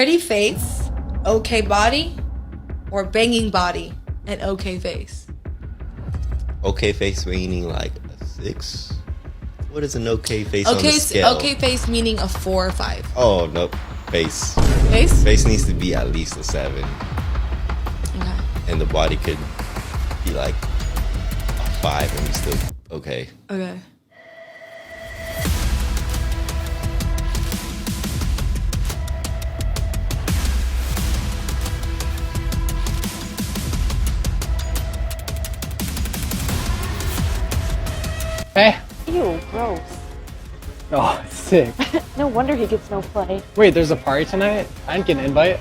Pretty face, okay body, or banging body and okay face? Okay face meaning like a 6? What is an okay face on the scale? Okay face meaning a 4 or 5. Oh, no. Face. Face? Face needs to be at least a 7. Okay. And the body could be like a 5 and be still okay. Okay. Hey. Ew, gross. Oh, sick. No wonder he gets no play. Wait, there's a party tonight? I didn't get an invite.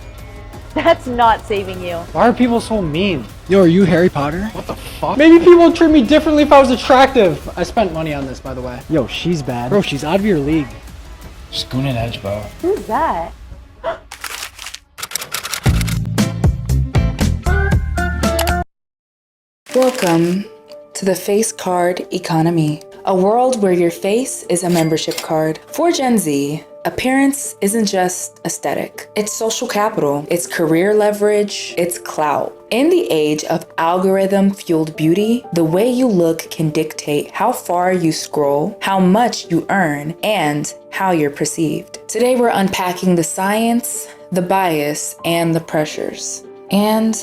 That's not saving you. Why are people so mean? Yo, are you Harry Potter? What the fuck? Maybe people would treat me differently if I was attractive. I spent money on this, by the way. Yo, she's bad. Bro, she's out of your league. Schooning edge, bro. Who's that? Welcome to the face card economy, a world where your face is a membership card. For Gen Z, appearance isn't just aesthetic. It's social capital, it's career leverage, it's clout. In the age of algorithm-fueled beauty, the way you look can dictate how far you scroll, how much you earn, and how you're perceived. Today we're unpacking the science, the bias, and the pressures, and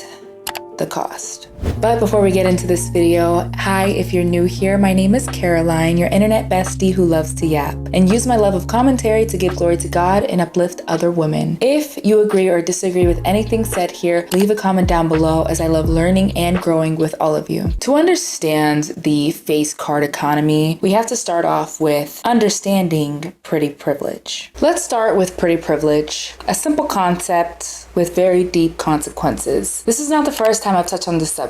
the cost. But before we get into this video, hi, if you're new here, my name is Caroline, your internet bestie who loves to yap and use my love of commentary to give glory to God and uplift other women. If you agree or disagree with anything said here, leave a comment down below, as I love learning and growing with all of you. To understand the face card economy, we have to start off with understanding pretty privilege. Let's start with pretty privilege, a simple concept with very deep consequences. This is not the first time I've touched on this subject.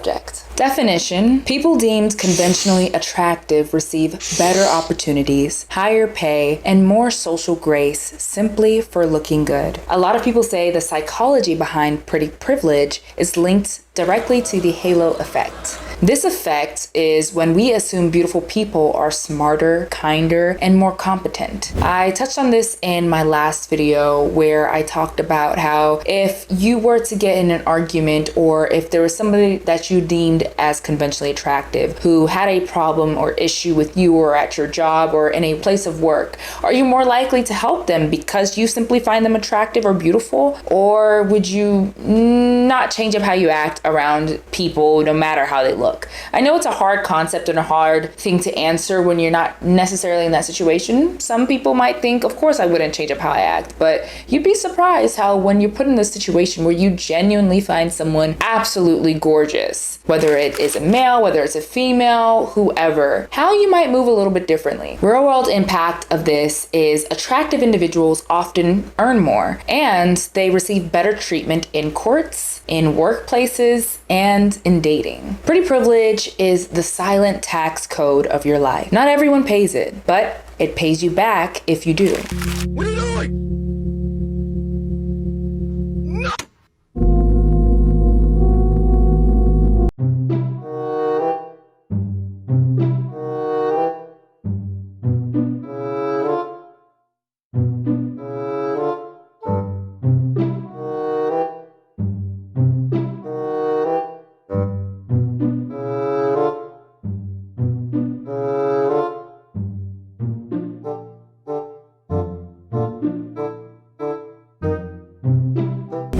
Definition: people deemed conventionally attractive receive better opportunities, higher pay, and more social grace simply for looking good. A lot of people say the psychology behind pretty privilege is linked directly to the halo effect. This effect is when we assume beautiful people are smarter, kinder, and more competent. I touched on this in my last video where I talked about how if you were to get in an argument, or if there was somebody that you deemed as conventionally attractive who had a problem or issue with you or at your job or in a place of work, are you more likely to help them because you simply find them attractive or beautiful? Or would you not change up how you act around people no matter how they look? I know it's a hard concept and a hard thing to answer when you're not necessarily in that situation. Some people might think, of course I wouldn't change up how I act, but you'd be surprised how when you're put in this situation where you genuinely find someone absolutely gorgeous, whether it is a male, whether it's a female, whoever, how you might move a little bit differently. Real world impact of this is attractive individuals often earn more, and they receive better treatment in courts, in workplaces, and in dating. Pretty privilege is the silent tax code of your life. Not everyone pays it, but it pays you back if you do. What are you doing?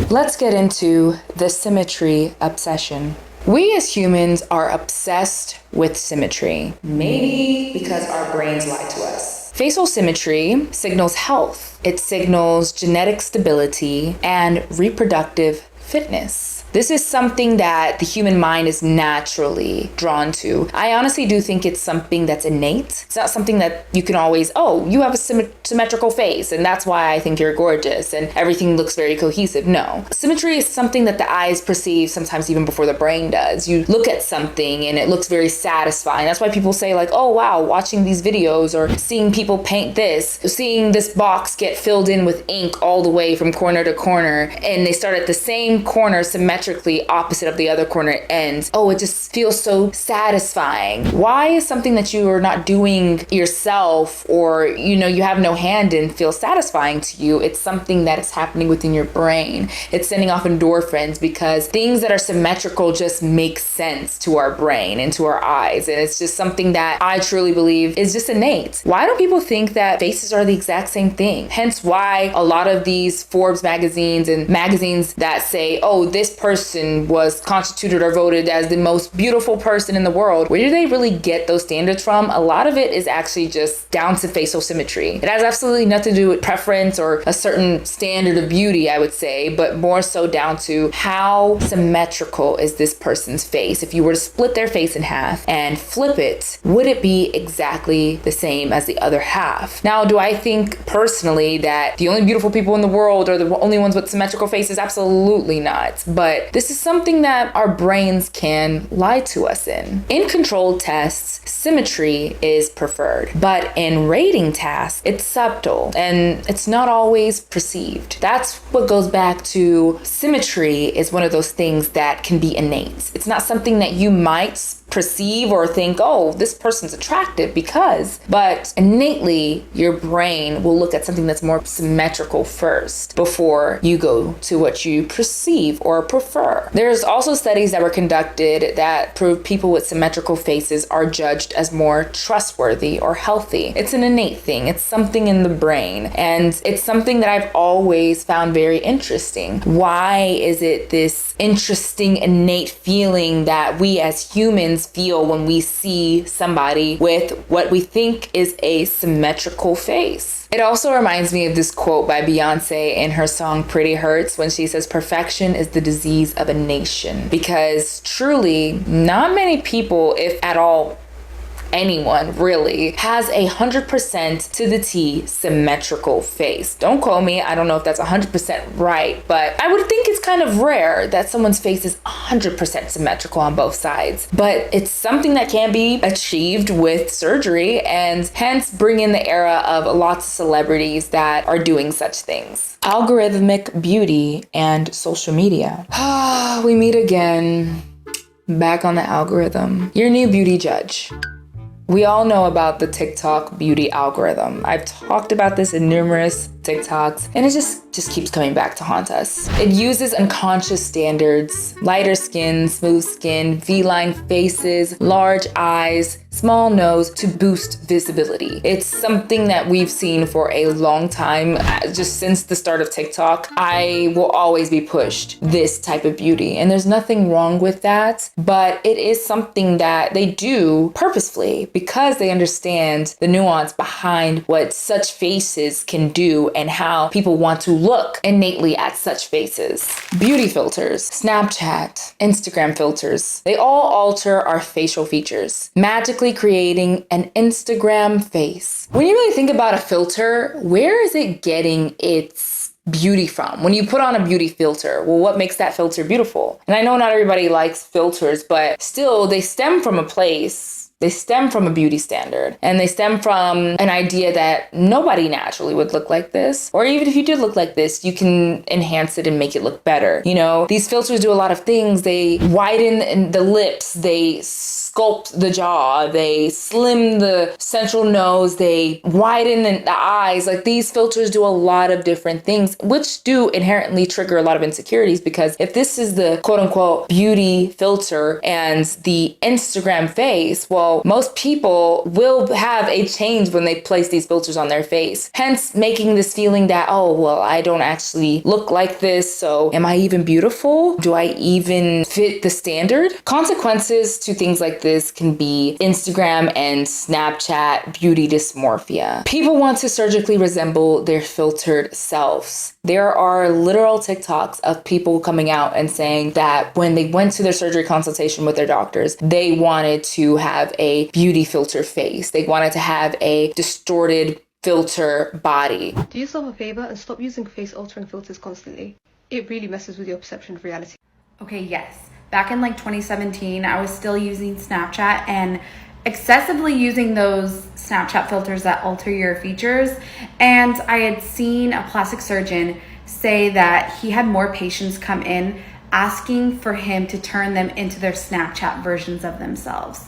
Let's get into the symmetry obsession. We as humans are obsessed with symmetry, maybe because our brains lie to us. Facial symmetry signals health. It signals genetic stability and reproductive fitness. This is something that the human mind is naturally drawn to. I honestly do think it's something that's innate. It's not something that you can always, oh, you have a symmetrical face and that's why I think you're gorgeous and everything looks very cohesive. No. Symmetry is something that the eyes perceive sometimes even before the brain does. You look at something and it looks very satisfying. That's why people say like, oh wow, watching these videos or seeing people paint this, seeing this box get filled in with ink all the way from corner to corner, and they start at the same corner symmetrically diametrically opposite of the other corner ends. Oh, it just feels so satisfying. Why is something that you are not doing yourself, or you have no hand in, feel satisfying to you? It's something that is happening within your brain. It's sending off endorphins because things that are symmetrical just make sense to our brain and to our eyes. And it's just something that I truly believe is just innate. Why do people think that faces are the exact same thing? Hence why a lot of these Forbes magazines and magazines that say, oh, this person was constituted or voted as the most beautiful person in the world, where do they really get those standards from? A lot of it is actually just down to facial symmetry. It has absolutely nothing to do with preference or a certain standard of beauty, I would say, but more so down to how symmetrical is this person's face. If you were to split their face in half and flip it, would it be exactly the same as the other half? Now, do I think personally that the only beautiful people in the world are the only ones with symmetrical faces? Absolutely not. But this is something that our brains can lie to us in. In controlled tests, symmetry is preferred, but in rating tasks, it's subtle and it's not always perceived. That's what goes back to symmetry is one of those things that can be innate. It's not something that you might perceive or think, oh, this person's attractive because, but innately your brain will look at something that's more symmetrical first before you go to what you perceive or prefer. There's also studies that were conducted that prove people with symmetrical faces are judged as more trustworthy or healthy. It's an innate thing. It's something in the brain, and it's something that I've always found very interesting. Why is it this interesting innate feeling that we as humans feel when we see somebody with what we think is a symmetrical face? It also reminds me of this quote by Beyonce in her song Pretty Hurts when she says, perfection is the disease of a nation. Because truly, not many people, if at all, anyone really has 100% to the T symmetrical face. Don't quote me. I don't know if that's 100% right, but I would think it's kind of rare that someone's face is 100% symmetrical on both sides. But it's something that can be achieved with surgery, and hence bring in the era of lots of celebrities that are doing such things. Algorithmic beauty and social media. We meet again. Back on the algorithm. Your new beauty judge. We all know about the TikTok beauty algorithm. I've talked about this in numerous TikToks, and it just keeps coming back to haunt us. It uses unconscious standards, lighter skin, smooth skin, V-line faces, large eyes, small nose to boost visibility. It's something that we've seen for a long time, just since the start of TikTok. I will always be pushed this type of beauty, and there's nothing wrong with that, but it is something that they do purposefully because they understand the nuance behind what such faces can do and how people want to look innately at such faces. Beauty filters, Snapchat, Instagram filters, they all alter our facial features, magically creating an Instagram face. When you really think about a filter, where is it getting its beauty from? When you put on a beauty filter, well, what makes that filter beautiful? And I know not everybody likes filters, but still they stem from a place. They stem from a beauty standard, and they stem from an idea that nobody naturally would look like this. Or even if you did look like this, you can enhance it and make it look better. You know, these filters do a lot of things. They widen the lips, they sculpt the jaw, they slim the central nose, they widen the eyes. Like, these filters do a lot of different things, which do inherently trigger a lot of insecurities, because if this is the quote unquote beauty filter and the Instagram face, well, most people will have a change when they place these filters on their face. Hence making this feeling that, oh, well, I don't actually look like this, so am I even beautiful? Do I even fit the standard? Consequences to things like this can be Instagram and Snapchat beauty dysmorphia. People want to surgically resemble their filtered selves. There are literal TikToks of people coming out and saying that when they went to their surgery consultation with their doctors, they wanted to have a beauty filter face. They wanted to have a distorted filter body. Do yourself a favor and stop using face altering filters constantly. It really messes with your perception of reality. Okay, yes. Back in like 2017, I was still using Snapchat and excessively using those Snapchat filters that alter your features. And I had seen a plastic surgeon say that he had more patients come in asking for him to turn them into their Snapchat versions of themselves.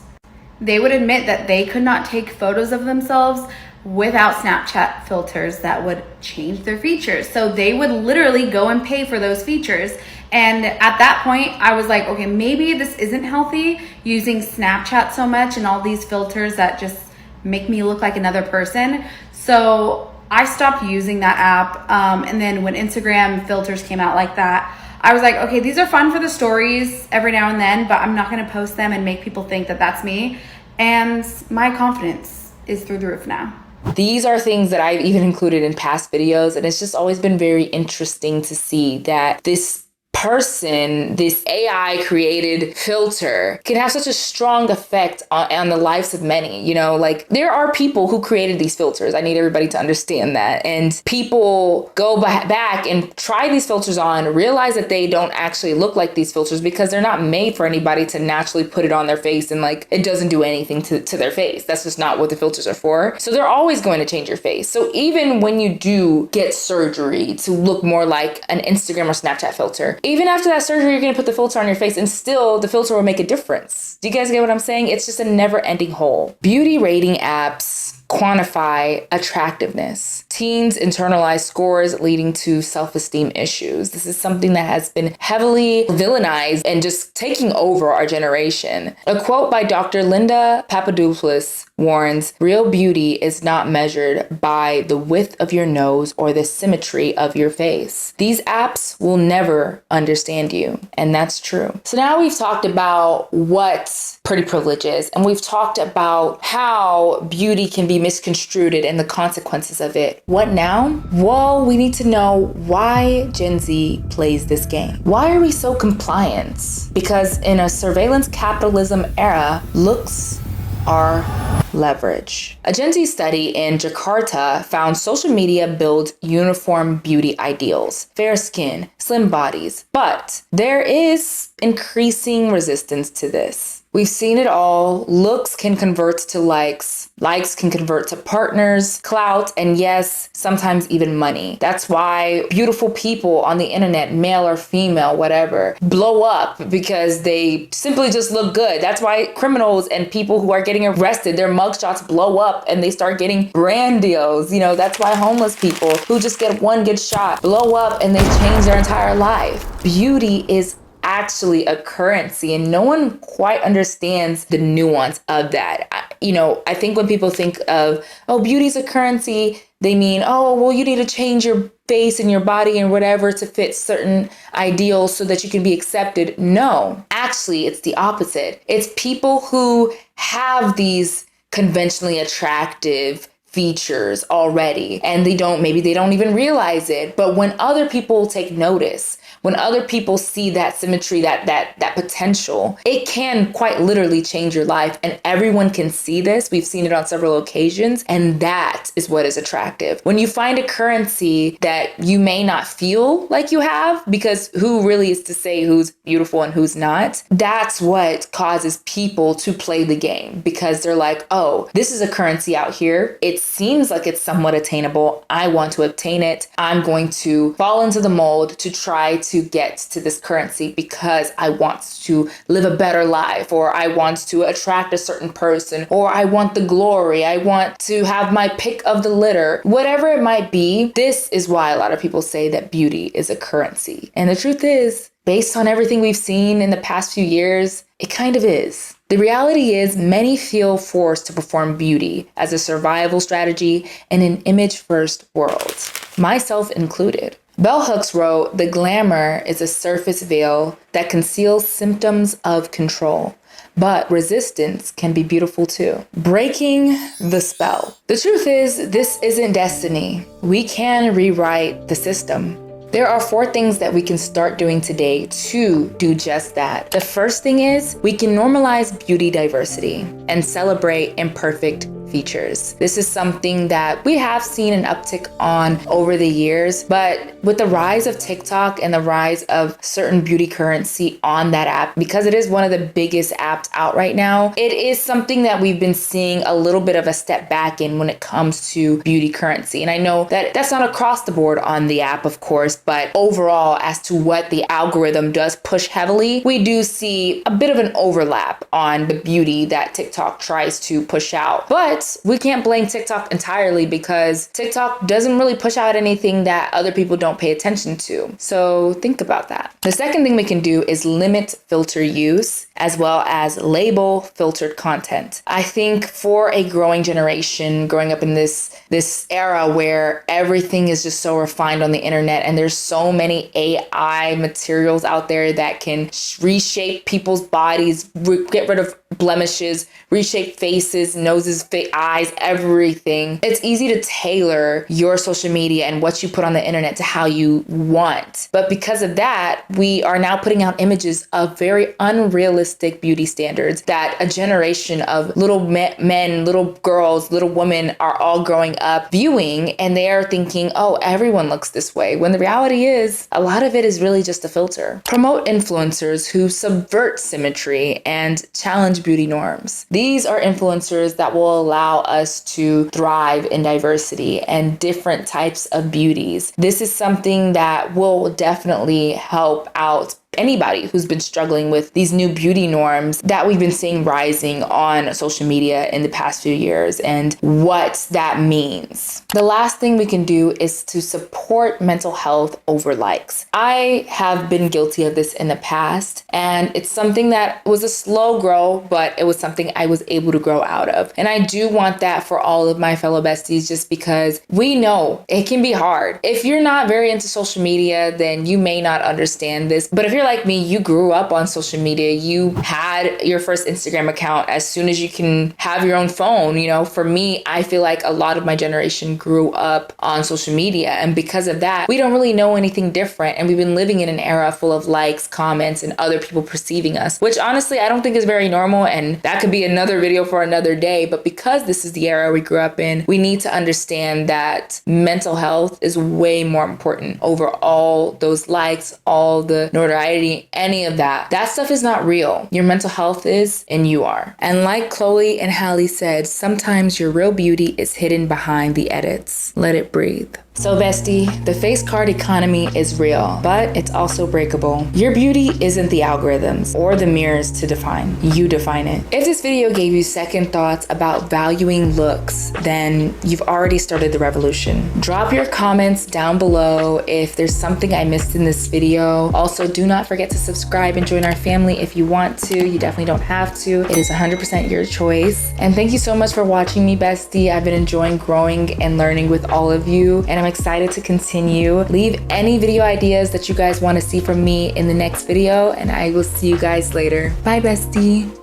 They would admit that they could not take photos of themselves without Snapchat filters that would change their features. So they would literally go and pay for those features. And at that point, I was like, okay, maybe this isn't healthy, using Snapchat so much and all these filters that just make me look like another person. So I stopped using that app. And then when Instagram filters came out like that, I was like, okay, these are fun for the stories every now and then, but I'm not gonna post them and make people think that that's me. And my confidence is through the roof now. These are things that I've even included in past videos, and it's just always been very interesting to see that this person, this AI created filter, can have such a strong effect on the lives of many. You know, like, there are people who created these filters. I need everybody to understand that. And people go back and try these filters on, realize that they don't actually look like these filters because they're not made for anybody to naturally put it on their face, and like, it doesn't do anything to their face. That's just not what the filters are for. So they're always going to change your face. So even when you do get surgery to look more like an Instagram or Snapchat filter, even after that surgery, you're going to put the filter on your face and still the filter will make a difference. Do you guys get what I'm saying? It's just a never ending hole. Beauty rating apps quantify attractiveness. Teens internalize scores leading to self-esteem issues. This is something that has been heavily villainized and just taking over our generation. A quote by Dr. 𝚲𝚃𝙷𝚃𝙷 warns, real beauty is not measured by the width of your nose or the symmetry of your face. These apps will never understand you. And that's true. So now we've talked about what pretty privilege is, and we've talked about how beauty can be misconstrued and the consequences of it. What now? Well, we need to know why Gen Z plays this game. Why are we so compliant? Because in a surveillance capitalism era, looks are leverage. A Gen Z study in Jakarta found social media builds uniform beauty ideals, fair skin, slim bodies, but there is increasing resistance to this. We've seen it all. Looks can convert to likes. Likes can convert to partners, clout, and yes, sometimes even money. That's why beautiful people on the internet, male or female, whatever, blow up because they simply just look good. That's why criminals and people who are getting arrested, their mugshots blow up and they start getting brand deals. You know, that's why homeless people who just get one good shot blow up and they change their entire life. Beauty is actually a currency, and no one quite understands the nuance of that. I think when people think of, oh, beauty's a currency, they mean, oh, well, you need to change your face and your body and whatever to fit certain ideals so that you can be accepted. No, actually, it's the opposite. It's people who have these conventionally attractive features already, and maybe they don't even realize it. But when other people take notice, when other people see that symmetry, that potential, it can quite literally change your life, and everyone can see this. We've seen it on several occasions, and that is what is attractive. When you find a currency that you may not feel like you have, because who really is to say who's beautiful and who's not, that's what causes people to play the game, because they're like, oh, this is a currency out here. It seems like it's somewhat attainable. I want to obtain it. I'm going to fall into the mold to try to get to this currency because I want to live a better life, or I want to attract a certain person, or I want the glory. I want to have my pick of the litter. Whatever it might be, this is why a lot of people say that beauty is a currency. And the truth is, based on everything we've seen in the past few years, it kind of is. The reality is many feel forced to perform beauty as a survival strategy in an image-first world, myself included. Bell Hooks wrote, "The glamour is a surface veil that conceals symptoms of control, but resistance can be beautiful too." Breaking the spell. The truth is, this isn't destiny. We can rewrite the system. There are 4 things that we can start doing today to do just that. The first thing is we can normalize beauty diversity and celebrate imperfect features. This is something that we have seen an uptick on over the years, but with the rise of TikTok and the rise of certain beauty currency on that app, because it is one of the biggest apps out right now, it is something that we've been seeing a little bit of a step back in when it comes to beauty currency. And I know that that's not across the board on the app, of course, but overall, as to what the algorithm does push heavily, we do see a bit of an overlap on the beauty that TikTok tries to push out. But we can't blame TikTok entirely, because TikTok doesn't really push out anything that other people don't pay attention to. So think about that. The second thing we can do is limit filter use, as well as label filtered content. I think for a growing generation, growing up in this era where everything is just so refined on the internet, and there's so many AI materials out there that can reshape people's bodies, get rid of blemishes, reshape faces, noses, eyes, everything. It's easy to tailor your social media and what you put on the internet to how you want. But because of that, we are now putting out images of very unrealistic beauty standards that a generation of little men, little girls, little women are all growing up viewing, and they are thinking, oh, everyone looks this way, when the reality is a lot of it is really just a filter. Promote influencers who subvert symmetry and challenge beauty norms. These are influencers that will allow us to thrive in diversity and different types of beauties. This is something that will definitely help out anybody who's been struggling with these new beauty norms that we've been seeing rising on social media in the past few years, and what that means. The last thing we can do is to support mental health over likes. I have been guilty of this in the past, and it's something that was a slow grow, but it was something I was able to grow out of. And I do want that for all of my fellow besties, just because we know it can be hard. If you're not very into social media, then you may not understand this. But if you're like me, you grew up on social media, you had your first Instagram account as soon as you can have your own phone. You know, for me, I feel like a lot of my generation grew up on social media. And because of that, we don't really know anything different. And we've been living in an era full of likes, comments, and other people perceiving us, which honestly, I don't think is very normal. And that could be another video for another day. But because this is the era we grew up in, we need to understand that mental health is way more important over all those likes, all the notoriety, any of that. That stuff is not real. Your mental health is, and you are. And like Chloe and Hallie said, sometimes your real beauty is hidden behind the edits. Let it breathe. So bestie, the face card economy is real, but it's also breakable. Your beauty isn't the algorithms or the mirrors to define. You define it. If this video gave you second thoughts about valuing looks, then you've already started the revolution. Drop your comments down below if there's something I missed in this video. Also, do not forget to subscribe and join our family if you want to. You definitely don't have to. It is 100% your choice. And thank you so much for watching me, bestie. I've been enjoying growing and learning with all of you, and I'm excited to continue. Leave any video ideas that you guys want to see from me in the next video, and I will see you guys later. Bye, bestie.